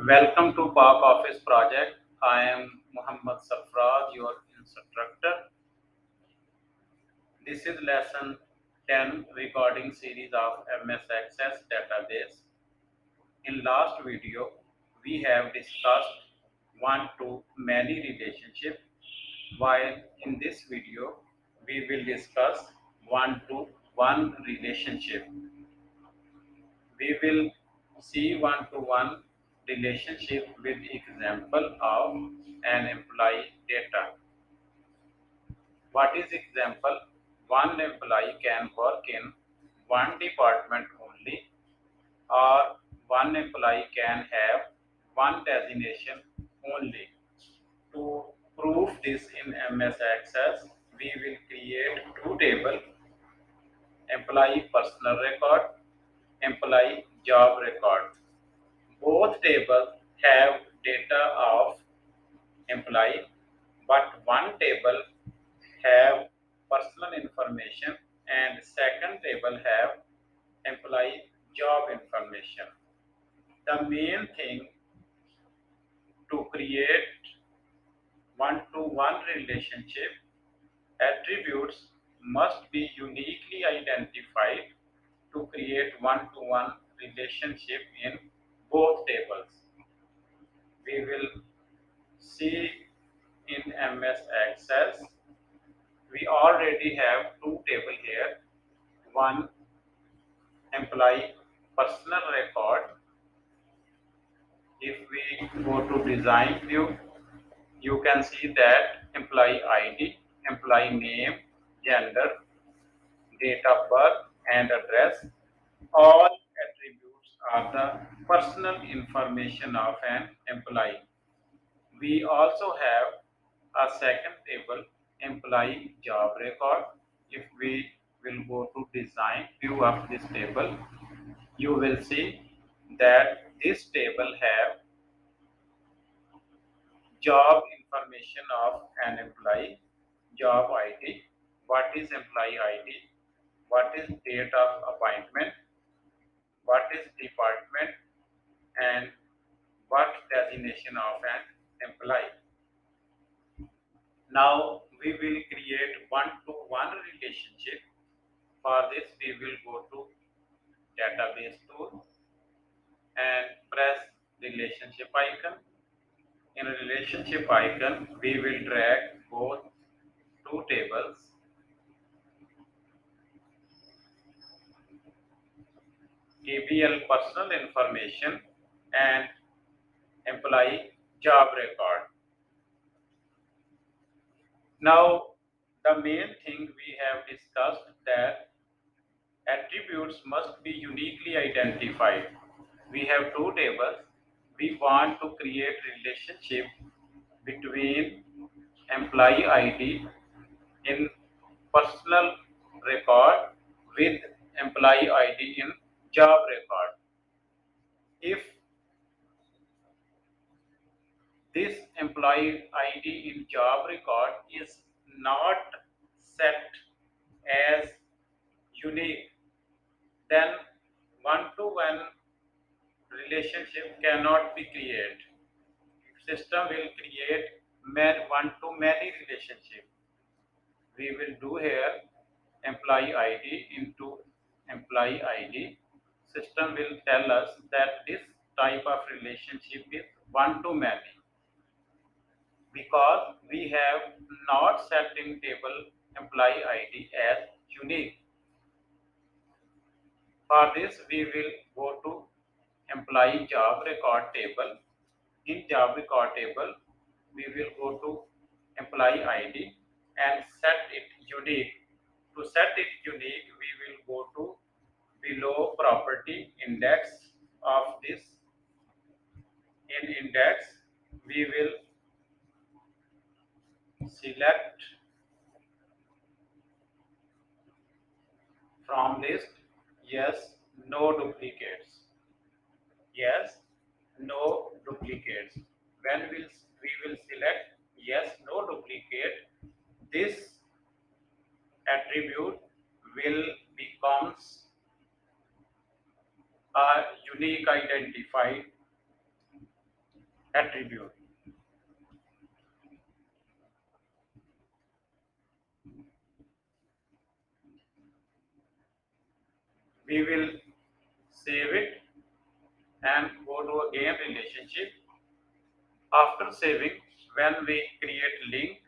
Welcome to Park Office Project. I am Muhammad Safraz, your instructor. This is lesson 10 recording series of MS Access database. In last video, we have discussed one-to-many relationship, while in this video, we will discuss one-to-one relationship. We will see one-to-one relationship with example of an employee data. What is example? One employee can work in one department only, or one employee can have one designation only. To prove this in MS Access, we will create two tables: employee personal record, employee job record. Both tables have data of employee, but one table have personal information and second table have employee job information. The main thing to create one-to-one relationship, attributes must be uniquely identified to create one-to-one relationship in both tables. We will see in MS Access. We already have two tables here. One employee personal record. If we go to design view, you can see that employee ID, employee name, gender, date of birth and address, all attributes are the personal information of an employee. We also have a second table, employee job record. If we will go to design view of this table, you will see that this table have job information of an employee, job ID, what is employee ID, what is date of appointment, what is department, and what designation of an employee. Now we will create one-to-one relationship. For this, we will go to database tool and press relationship icon. In relationship icon, we will drag both two tables, ABL personal information and employee job record. Now, the main thing we have discussed that attributes must be uniquely identified. We have two tables. We want to create relationship between employee ID in personal record with employee ID in job record. If this employee ID in job record is not set as unique, then one-to-one relationship cannot be created. System will create one-to-many relationship. We will do here employee ID into employee ID. System will tell us that this type of relationship is one-to-many because we have not set in table employee ID as unique. For this, we will go to employee job record table. In job record table, we will go to employee ID and set it unique. To set it unique, we will go to below property index of this. In index, we will select from list yes, no duplicates. Yes, no duplicates. When we will select yes, no duplicate, this attribute will becomes a unique identified attribute. We will save it and go to again relationship. After saving, when we create link,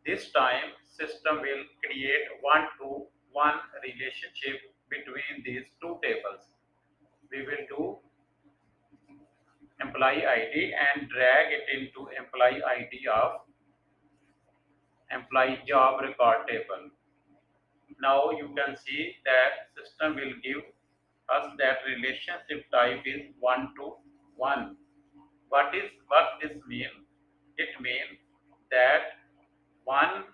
this time system will create one-to-one relationship between these two tables. We will do employee ID and drag it into employee ID of employee job record table. Now you can see that system will give us that relationship type is one to one. What this mean? It means that one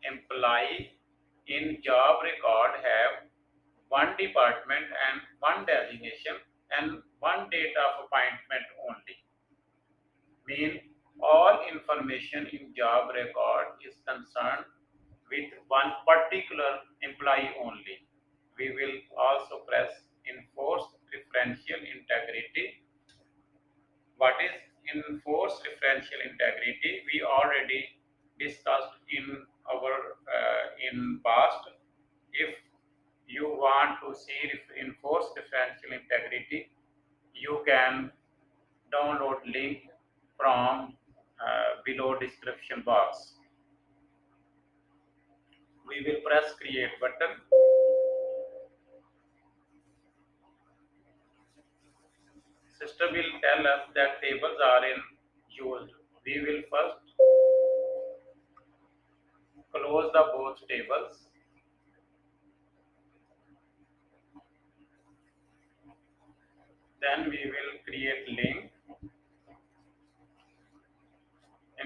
employee in job record have one department and one designation and one date of appointment only. Mean all information in job record is concerned with one particular employee only. We will also press enforce referential integrity. What is enforce referential integrity? We already discussed in our in past. If you want to see enforce referential integrity, you can download link from below description box. We will press create button. System will tell us that tables are in use. We will first close the both tables. Then we will create link,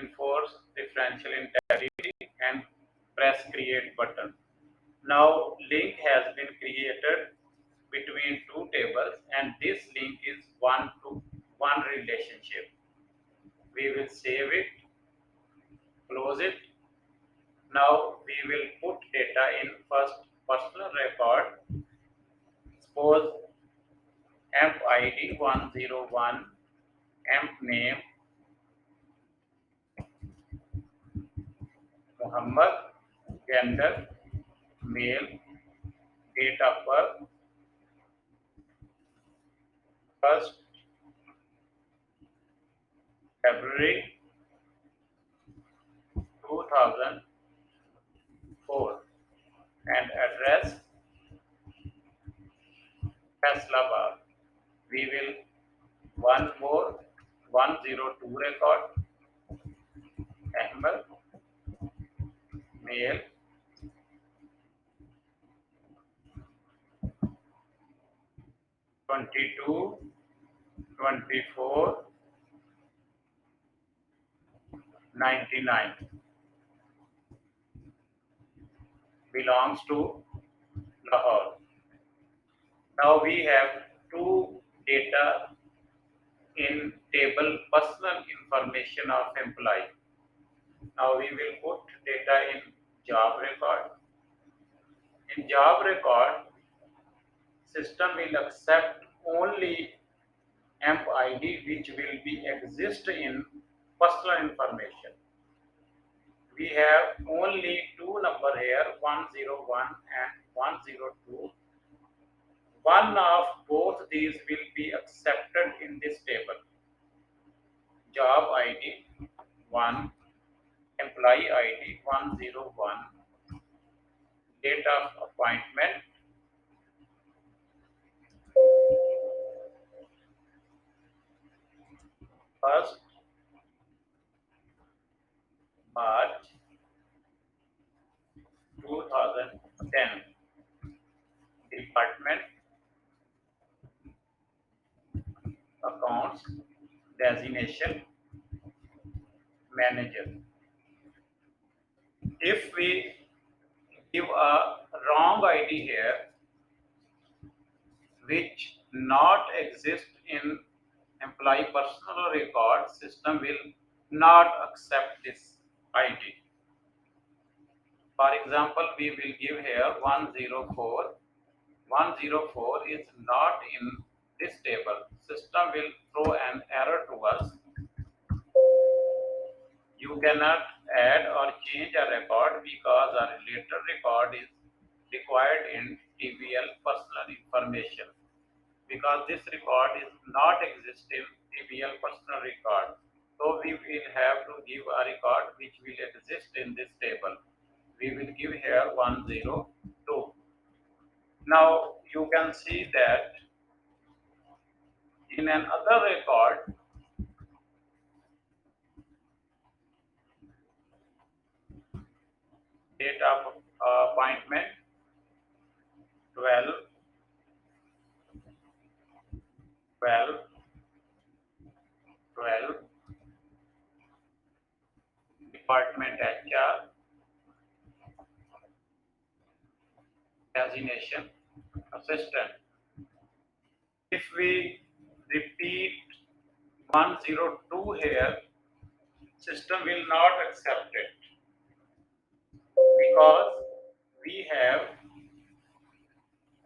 enforce differential integrity and press create button. Now link has been created between two tables and this link is one to one relationship. We will save it, close it. Now we will put data in first personal record. Suppose emp ID 101, emp name Muhammad, gender male, date of birth 1st February 2004 and address Faisalabad. We will one more 102 record Ahmed male 22 24 99 belongs to Lahore. Now we have two data in table personal information of employee. Now we will put data in job record. In job record, system will accept only emp ID which will be exist in personal information. We have only two number here 101 and 102. One of both these will be accepted in this table. Job ID 1, employee ID 101, date of appointment 1st March 2010, department accounts designation manager. If we give a wrong ID here which not exist in employee personal record, system will not accept this ID. For example, we will give here 104. 104 is not in this table. System will throw an error to us You cannot add or change a record because a related record is required in TBL personal information, because this record is not exist in TBL personal record. So we will have to give a record which will exist in this table. We will give here 102. Now you can see that in another record, date of appointment 12, 12, 12, department HR, designation assistant. If we repeat 102 here, system will not accept it because we have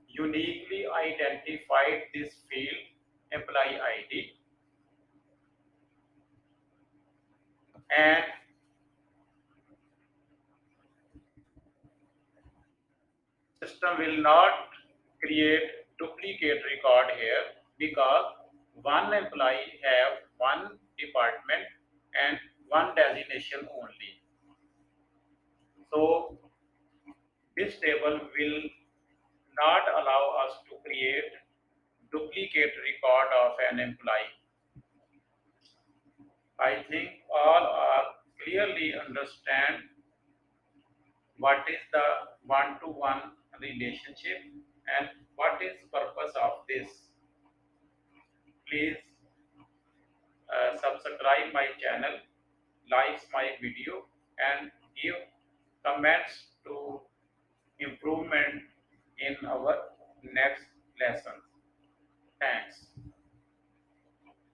uniquely identified this field, employee ID, and system will not create duplicate record here because one employee have one department and one designation only. So this table will not allow us to create duplicate record of an employee. I think all are clearly understand what is the one-to-one relationship and what is purpose of this. Please subscribe my channel, like my video, and give comments to improvement in our next lessons.